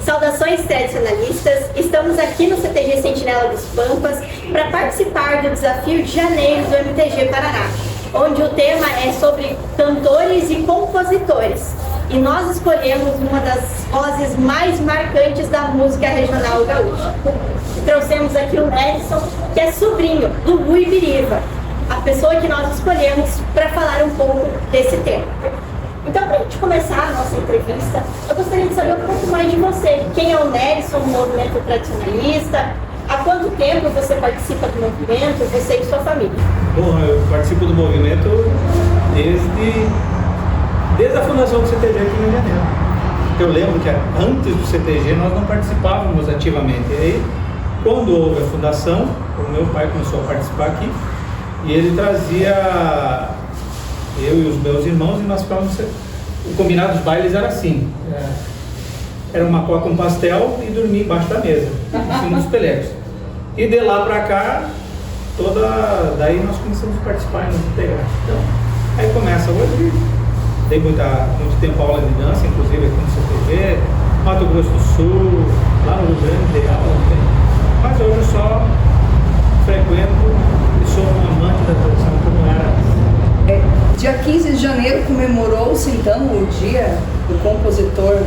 Saudações tradicionalistas, estamos aqui no CTG Sentinela dos Pampas para participar do desafio de janeiro do MTG Paraná, onde o tema é sobre cantores e compositores. E nós escolhemos uma das vozes mais marcantes da música regional gaúcha. Trouxemos aqui o Nelson, que é sobrinho do Rui Biriva, a pessoa que nós escolhemos para falar um pouco desse tema. Então, para a gente começar a nossa entrevista, eu gostaria de saber um pouco mais de você. Quem é o Nelson, do movimento tradicionalista? Há quanto tempo você participa do movimento, você e sua família? Bom, eu participo do movimento desde a fundação do CTG aqui no Rio de Janeiro. Eu lembro que antes do CTG nós não participávamos ativamente. E aí, quando houve a fundação, o meu pai começou a participar aqui e ele trazia eu e os meus irmãos, e nós ficávamos. O combinado dos bailes era assim: era uma coca com pastel e dormir embaixo da mesa, em cima dos pelecos. E de lá pra cá, daí nós começamos a participar e nos integrar. Então, aí começa hoje. Dei muito tempo aula de dança, inclusive aqui no CTG, Mato Grosso do Sul, lá no Rio Grande, dei aula também. Mas hoje eu só frequento e sou um amante da tradição como era antes. Dia 15 de janeiro comemorou-se então o dia do compositor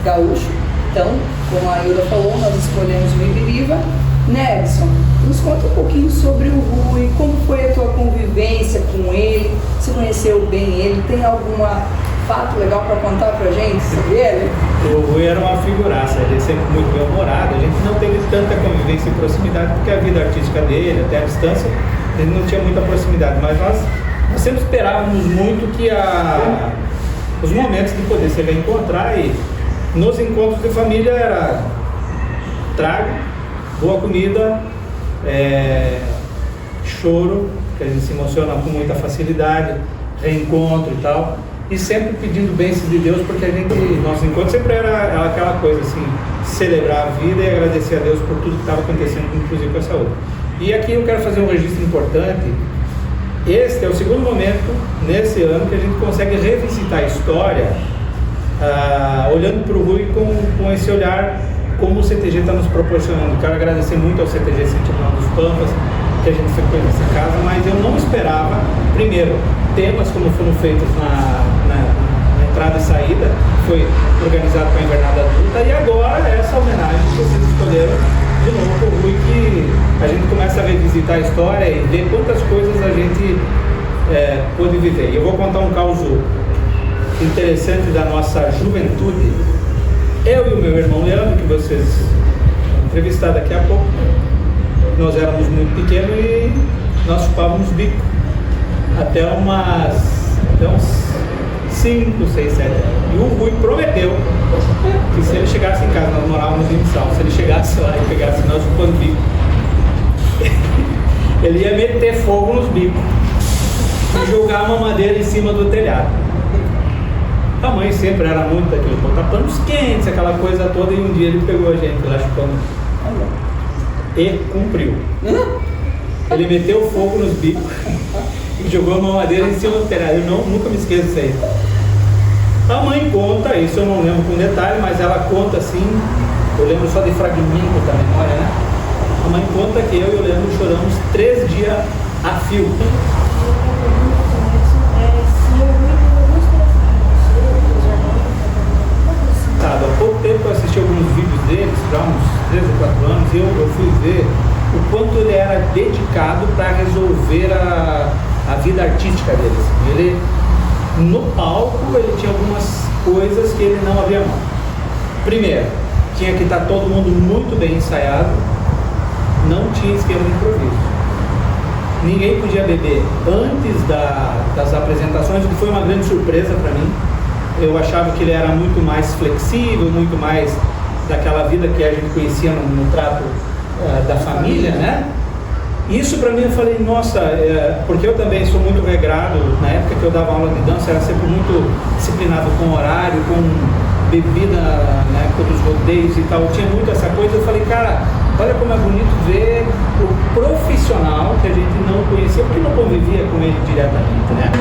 gaúcho. Então, como a Ilda falou, nós escolhemos o Rui Biriva. Nelson, nos conta um pouquinho sobre o Rui, como foi a tua convivência com ele, você conheceu bem ele, tem algum fato legal para contar pra gente sobre ele? O Rui era uma figuraça, ele é sempre muito bem-humorado, a gente não teve tanta convivência e proximidade porque a vida artística dele, até a distância, ele não tinha muita proximidade, mas nós sempre esperávamos muito que os momentos de poder se reencontrar, e nos encontros de família era trago, boa comida, choro, que a gente se emociona com muita facilidade, reencontro e tal, e sempre pedindo bênçãos de Deus, porque nosso encontro sempre era aquela coisa assim, celebrar a vida e agradecer a Deus por tudo que estava acontecendo, inclusive com a saúde. E aqui eu quero fazer um registro importante. Este é o segundo momento, nesse ano, que a gente consegue revisitar a história, olhando para o Rui com esse olhar, como o CTG está nos proporcionando. Quero agradecer muito ao CTG Sentinela dos Pampas, que a gente frequenta essa casa, mas eu não esperava, primeiro, temas como foram feitos na entrada e saída, que foi organizado com a Invernada Adulta, e agora essa homenagem que vocês escolheram de novo para o Rui, que a gente começa a revisitar a história e ver quantas coisas a gente pôde viver. E eu vou contar um caso interessante da nossa juventude. Eu e o meu irmão Leandro, que vocês vão entrevistar daqui a pouco, nós éramos muito pequenos e nós chupávamos bico até uns 5, 6, 7 anos. E o Rui prometeu que se ele chegasse em casa, nós morávamos em Missal, se ele chegasse lá e pegasse nós chupando bico, ele ia meter fogo nos bicos e jogar uma madeira em cima do telhado. A mãe sempre era muito daquele, botar panos quentes, aquela coisa toda, e um dia ele pegou a gente lá chupando e cumpriu. Ele meteu fogo nos bicos e jogou uma madeira em cima do telhado. Eu nunca me esqueço disso aí. A mãe conta, isso eu não lembro com detalhe, mas ela conta assim, eu lembro só de fragmento da memória, né? A mãe conta que eu e o Leandro choramos 3 dias a fio. Há pouco tempo eu assisti alguns vídeos deles, já uns 3 ou 4 anos, e eu fui ver o quanto ele era dedicado para resolver a vida artística deles. Ele, no palco, ele tinha algumas coisas que ele não abria mão. Primeiro, tinha que estar todo mundo muito bem ensaiado, não tinha esquema de improviso. Ninguém podia beber antes das apresentações, o que foi uma grande surpresa para mim. Eu achava que ele era muito mais flexível, muito mais daquela vida que a gente conhecia no trato da família, né? Isso para mim eu falei, nossa, porque eu também sou muito regrado. Na época que eu dava aula de dança, era sempre muito disciplinado com horário, com bebida, na época dos rodeios e tal, tinha muito essa coisa. Eu falei, cara, olha como é bonito ver o profissional que a gente não conhecia, porque não convivia com ele diretamente, né?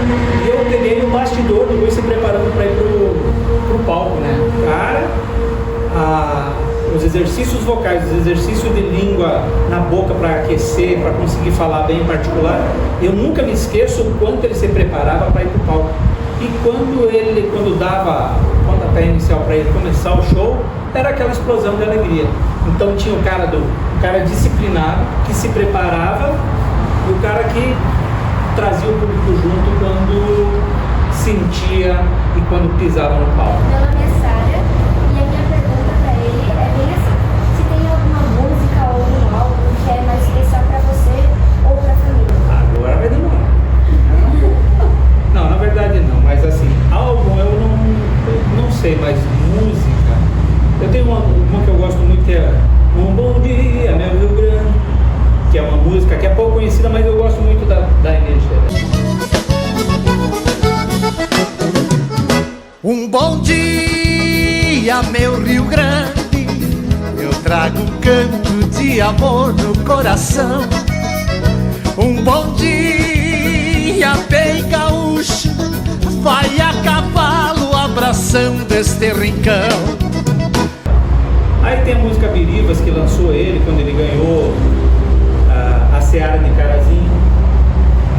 E eu peguei no bastidor do Rui se preparando para ir pro palco, né? Cara, os exercícios vocais, os exercícios de língua na boca para aquecer, para conseguir falar bem em particular, eu nunca me esqueço o quanto ele se preparava para ir para o palco. E quando dava o pontapé inicial para ele começar o show, era aquela explosão de alegria. Então tinha o cara disciplinado, que se preparava, e o cara que trazia o público junto quando sentia e quando pisava no palco. Meu nome é Sara e a minha pergunta para ele é bem assim: se tem alguma música ou um álbum que é mais especial para você ou para a família? Agora vai demorar. Não, na verdade não, mas assim, álbum eu não sei, mas música. Eu tenho uma que eu gosto muito, que é Um Bom Dia, Meu Rio Grande, que é uma música que é pouco conhecida, mas eu gosto muito da energia. Um bom dia, meu Rio Grande, eu trago um canto de amor no coração. Um bom dia, bem gaúcho, vai a cavalo abraçando este rincão. Aí tem a música Birivas, que lançou ele quando ele ganhou a Seara de Carazinho.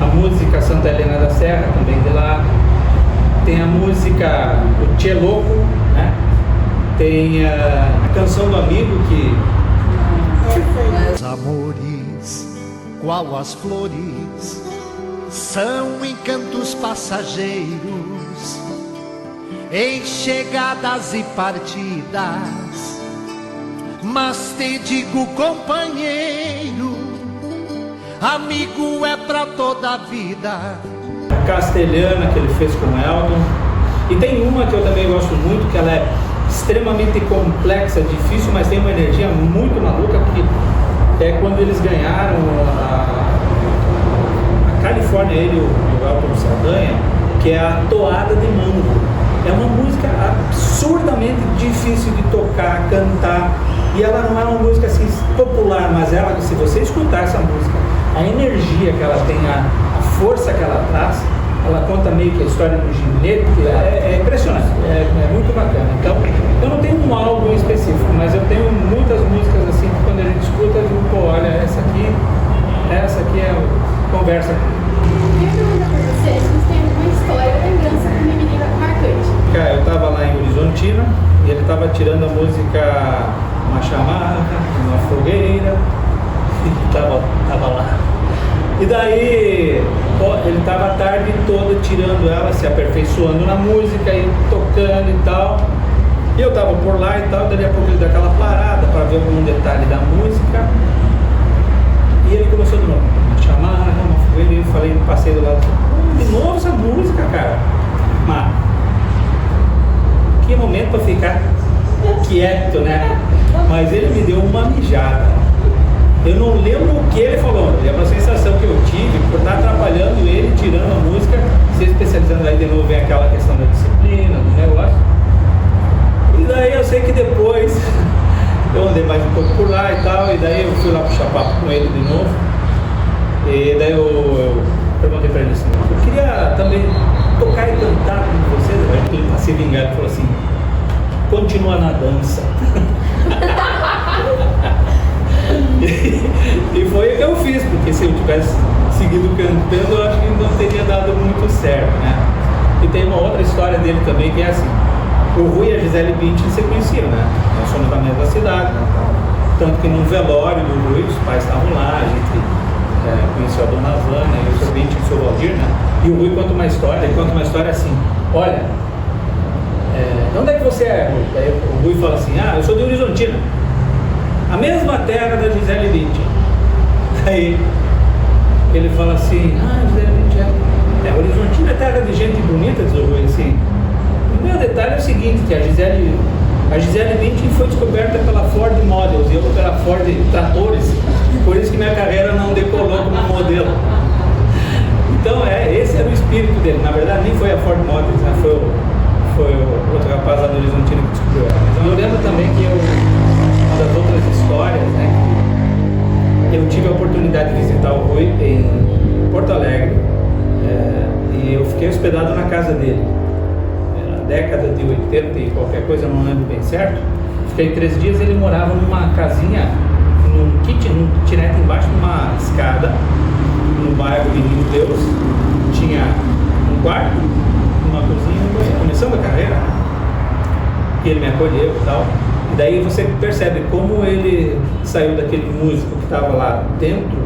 A música Santa Helena da Serra, também de lá. Tem a música O Tchê Louco, né? Tem a canção do amigo que... Os amores, qual as flores, são encantos passageiros, em chegadas e partidas. Mas te digo, companheiro, amigo é pra toda a vida. Castelhana, que ele fez com o Elton. E tem uma que eu também gosto muito, que ela é extremamente complexa, difícil, mas tem uma energia muito maluca, que é quando eles ganharam a Califórnia, ele e o Elton Saldanha, que é a Toada de Mango. É uma música absurdamente difícil de tocar, cantar, e ela não é uma música assim popular, mas ela, se você escutar essa música, a energia que ela tem, a força que ela traz, ela conta meio que a história do ginete, é impressionante, é muito bacana. Então, eu não tenho um álbum específico, mas eu tenho muitas músicas assim que quando a gente escuta, eu digo, pô, olha, essa aqui é conversa. Minha pergunta para você é se você tem alguma história ou lembrança com uma menina marcante. Cara, eu tava lá em Horizontina e ele tava tirando a música Uma Chamada, Uma Fogueira, e tava lá. E daí, ele tava a tarde toda tirando ela, se aperfeiçoando na música e tocando e tal. E eu tava por lá e tal, daí a pouco ele deu aquela parada para ver algum detalhe da música. E ele começou de novo, Uma Chamada, Uma Fogueira, e eu falei, passei do lado, de novo essa música, cara. Mas, que momento pra ficar quieto, né? Mas ele me deu uma mijada. Eu não lembro o que ele falou, é uma sensação que eu tive por estar atrapalhando ele, tirando a música, se especializando. Aí de novo vem aquela questão da disciplina, do negócio. E daí eu sei que depois eu andei mais um pouco por lá e tal, e daí eu fui lá puxar papo com ele de novo. E daí eu perguntei pra ele assim, eu queria também tocar e cantar com você. Aí ele passei vingado e falou assim, continua na dança. E foi o que eu fiz, porque se eu tivesse seguido cantando, eu acho que não teria dado muito certo, né? E tem uma outra história dele também, que é assim, o Rui e a Gisele Bündchen se conheciam, né? Nós somos da mesma cidade, né? Tanto que no velório do Rui, os pais estavam lá, a gente conheceu a dona Vânia, e o seu Bündchen, o seu Valdir, né? E o Rui conta uma história assim, olha, de onde é que você é, Rui? Daí o Rui fala assim, eu sou de Horizontina, a mesma terra da Gisele Bündchen. Daí ele fala assim, Gisele Bündchen Horizontina é terra de gente bonita, diz o Rui, assim. O meu detalhe é o seguinte, que a Gisele Bündchen foi descoberta pela Ford Models e eu pela Ford Tratores, por isso que minha carreira não decolou como modelo. Então esse era o espírito dele, na verdade nem foi a Ford Models, né? Foi o outro rapaz lá do Horizontina que descobriu ela. Mas eu lembro também que uma das outras histórias, né, que eu tive a oportunidade de visitar o Rui em Porto Alegre, e eu fiquei hospedado na casa dele. Era década de 80 e qualquer coisa, eu não lembro bem certo. Fiquei 3 dias, ele morava numa casinha, num kitnet embaixo de uma escada, no bairro Menino Deus. Tinha um quarto, uma cozinha, um banheiro. Começando a carreira, e ele me acolheu e tal. E daí você percebe como ele saiu daquele músico que estava lá dentro,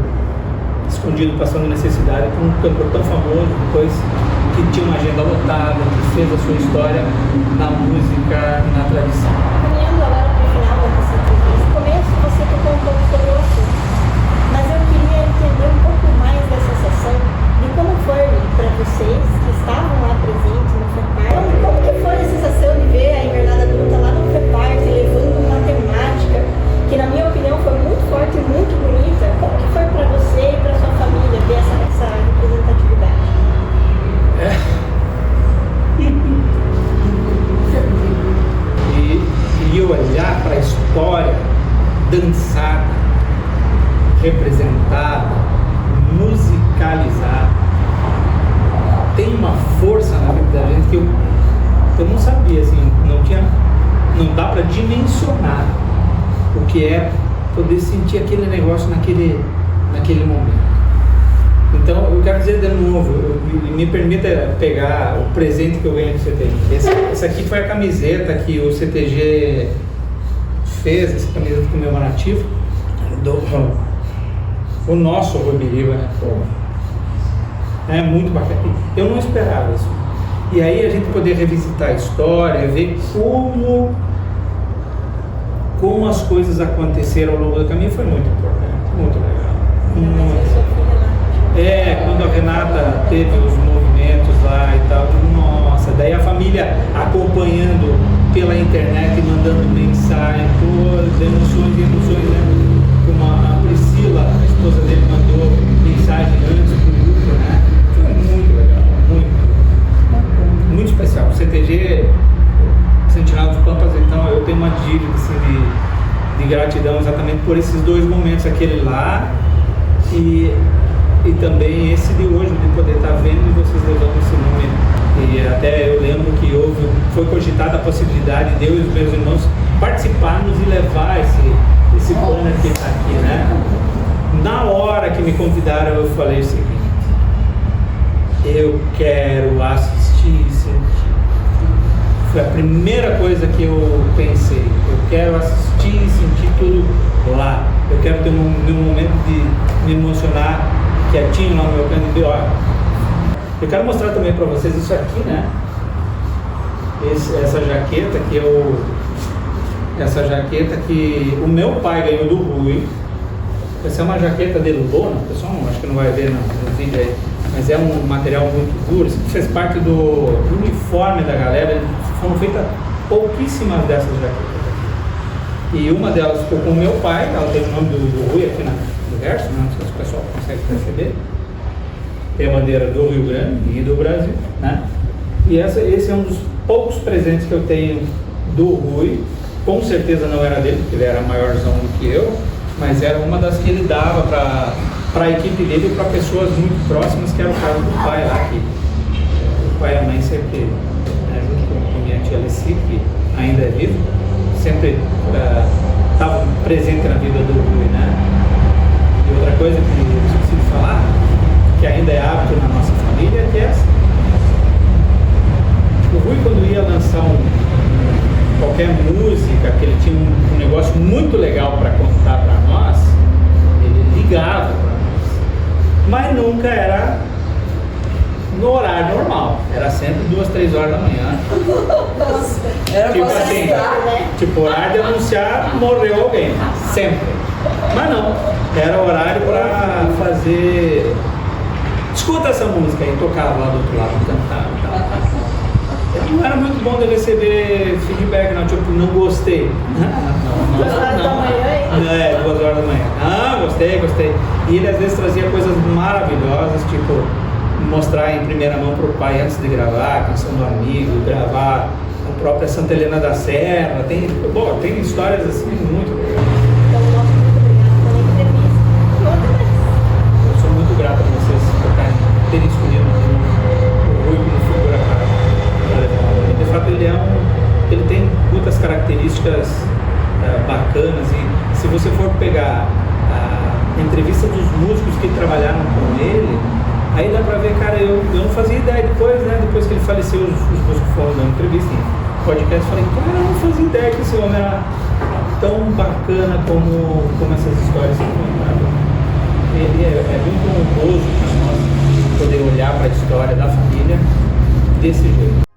escondido, passando necessidade, com um cantor tão famoso, depois que tinha uma agenda lotada, que fez a sua história na música, na tradição. Caminhando agora para o final dessa entrevista, no começo você tocou um pouco sobre o assunto, mas eu queria entender um pouco mais da sensação de como foi para vocês que estavam lá presentes no FEPAR. Como que foi a sensação de ver a Invernada Adulta lá no FEPAR, levando uma temática que, na minha opinião, foi muito forte e muito bonita? Como que foi para você e para sua família ver essa representatividade? E olhar para a história dançada, representada, musicalizada, tem uma força na vida da gente que eu não sabia, assim, não dá para dimensionar o que é poder sentir aquele negócio naquele momento. Então, eu quero dizer de novo, me permita pegar o presente que eu ganhei do CTG. Essa aqui foi a camiseta que o CTG fez, essa camiseta comemorativa, o nosso Rubiriba, né? É muito bacana. Eu não esperava isso. E aí a gente poder revisitar a história, ver como as coisas aconteceram ao longo do caminho foi muito importante, muito legal. Quando a Renata teve os movimentos lá e tal, nossa, daí a família acompanhando pela internet, mandando mensagem, emoções, né? Como a Priscila, a esposa dele, mandou mensagem antes pro grupo, né? Foi muito legal, muito especial. O CTG Sentinela dos Pampas, então, eu tenho uma dívida assim, de gratidão exatamente por esses 2 momentos, aquele lá e também esse de hoje, de poder estar vendo e vocês levando esse nome. E até eu lembro que foi cogitada a possibilidade de eu e os meus irmãos participarmos e levar esse banner que está aqui, né? Na hora que me convidaram, eu falei o seguinte: eu quero assistir e sentir. Foi a primeira coisa que eu pensei. Eu quero assistir e sentir tudo lá. Eu quero ter meu momento de me emocionar quietinho lá no meu canto de ó. Eu quero mostrar também para vocês isso aqui, né? Essa jaqueta que o meu pai ganhou do Rui. Essa é uma jaqueta de lona, o pessoal acho que não vai ver no vídeo aí, mas é um material muito duro. Isso fez parte do uniforme da galera. Foram feitas pouquíssimas dessas jaquetas. E uma delas ficou com o meu pai, ela tem o nome do Rui aqui no verso, não sei se o pessoal consegue perceber. Tem a bandeira do Rio Grande e do Brasil, né? E esse é um dos poucos presentes que eu tenho do Rui. Com certeza não era dele, porque ele era maiorzão do que eu, mas era uma das que ele dava para a equipe dele e para pessoas muito próximas, que era o caso do pai lá, que o pai e a mãe sempre, né, junto com a minha tia Alessi, que ainda é viva, sempre estavam presentes na vida do Rui, né? E outra coisa que eu esqueci de falar, que ainda é hábito na nossa família, que é essa. O Rui, quando ia lançar qualquer música, que ele tinha um negócio muito legal para contar para nós, ele ligava para nós. Mas nunca era no horário normal, era sempre 2, 3 horas da manhã. Era Tipo pra assim, né? tipo horário de anunciar morreu alguém, sempre. Mas não, era horário para fazer. Escuta essa música aí, tocava lá do outro lado, cantava e tal. Não era muito bom de receber feedback, não, tipo, não gostei. Não. 2 horas da manhã, 2 horas da manhã. Ah, gostei. E ele às vezes trazia coisas maravilhosas, tipo, mostrar em primeira mão pro pai antes de gravar a Canção do Amigo, gravar a própria Santa Helena da Serra. Tem histórias assim muito legais. Então, nosso muito obrigado pela entrevista. Conta mais. Eu sou muito grato a vocês por terem escolhido o Rui como figura para levar. De fato, ele tem muitas características bacanas. E se você for pegar a entrevista dos músicos que trabalharam com ele, aí dá pra ver, cara, eu não fazia ideia depois, né? Depois que ele faleceu, os músicos foram dando entrevista em podcast, falei, cara, eu não fazia ideia que esse homem era tão bacana como essas histórias são contadas. Ele é muito honroso para nós poder olhar para a história da família desse jeito.